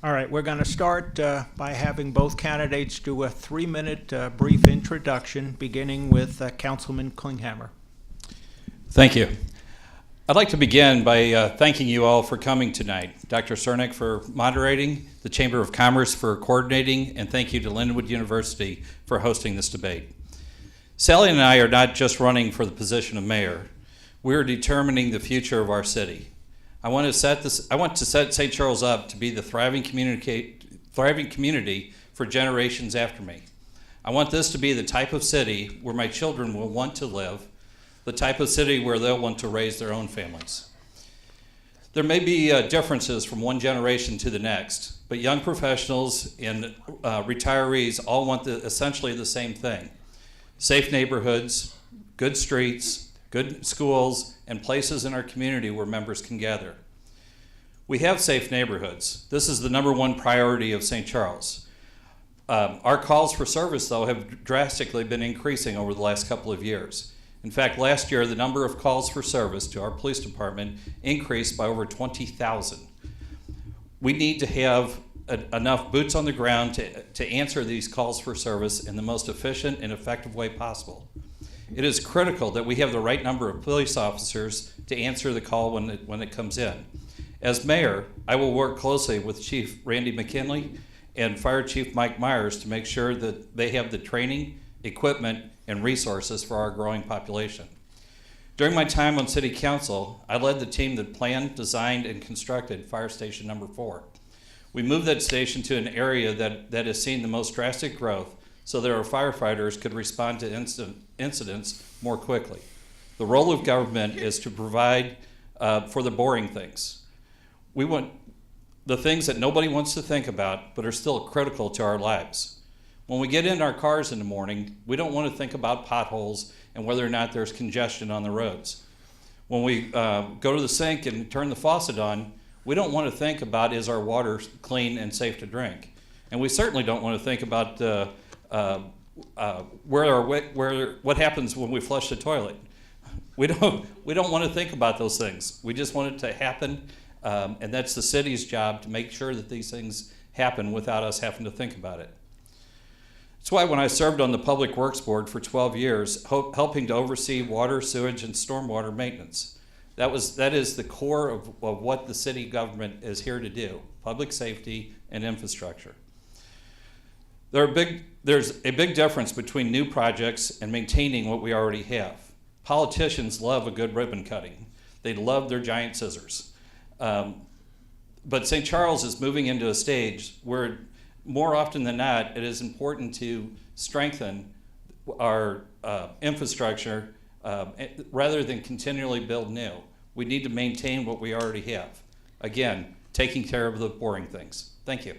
All right, we're going to start by having both candidates do a 3-minute brief introduction, beginning with Councilman Klinghammer. Thank you. I'd like to begin by thanking you all for coming tonight. Dr. Cernick for moderating, the Chamber of Commerce for coordinating, and thank you to Lindenwood University for hosting this debate. Sally and I are not just running for the position of mayor. We are determining the future of our city. I want to set St. Charles up to be the thriving community for generations after me. I want this to be the type of city where my children will want to live, the type of city where they'll want to raise their own families. There may be differences from one generation to the next, but young professionals and retirees all want essentially the same thing: safe neighborhoods, good streets, good schools, and places in our community where members can gather. We have safe neighborhoods. This is the #1 priority of St. Charles. Our calls for service, though, have drastically been increasing over the last couple of years. In fact, last year, the number of calls for service to our police department increased by over 20,000. We need to have enough boots on the ground to answer these calls for service in the most efficient and effective way possible. It is critical that we have the right number of police officers to answer the call when it comes in. As mayor, I will work closely with Chief Randy McKinley and Fire Chief Mike Myers to make sure that they have the training, equipment, and resources for our growing population. During my time on City Council, I led the team that planned, designed, and constructed Fire Station number 4. We moved that station to an area that has seen the most drastic growth so that our firefighters could respond to incidents more quickly. The role of government is to provide for the boring things. We want the things that nobody wants to think about but are still critical to our lives. When we get in our cars in the morning, we don't want to think about potholes and whether or not there's congestion on the roads. When we go to the sink and turn the faucet on, we don't want to think about, is our water clean and safe to drink? And we certainly don't want to think about what happens when we flush the toilet. We don't want to think about those things. We just want it to happen, and that's the city's job to make sure that these things happen without us having to think about it. That's why when I served on the Public Works Board for 12 years, helping to oversee water, sewage, and stormwater maintenance, that is the core of what the city government is here to do: public safety and infrastructure. There's a big difference between new projects and maintaining what we already have. Politicians love a good ribbon cutting. They love their giant scissors. But St. Charles is moving into a stage where, more often than not, it is important to strengthen our infrastructure rather than continually build new. We need to maintain what we already have. Again, taking care of the boring things. Thank you.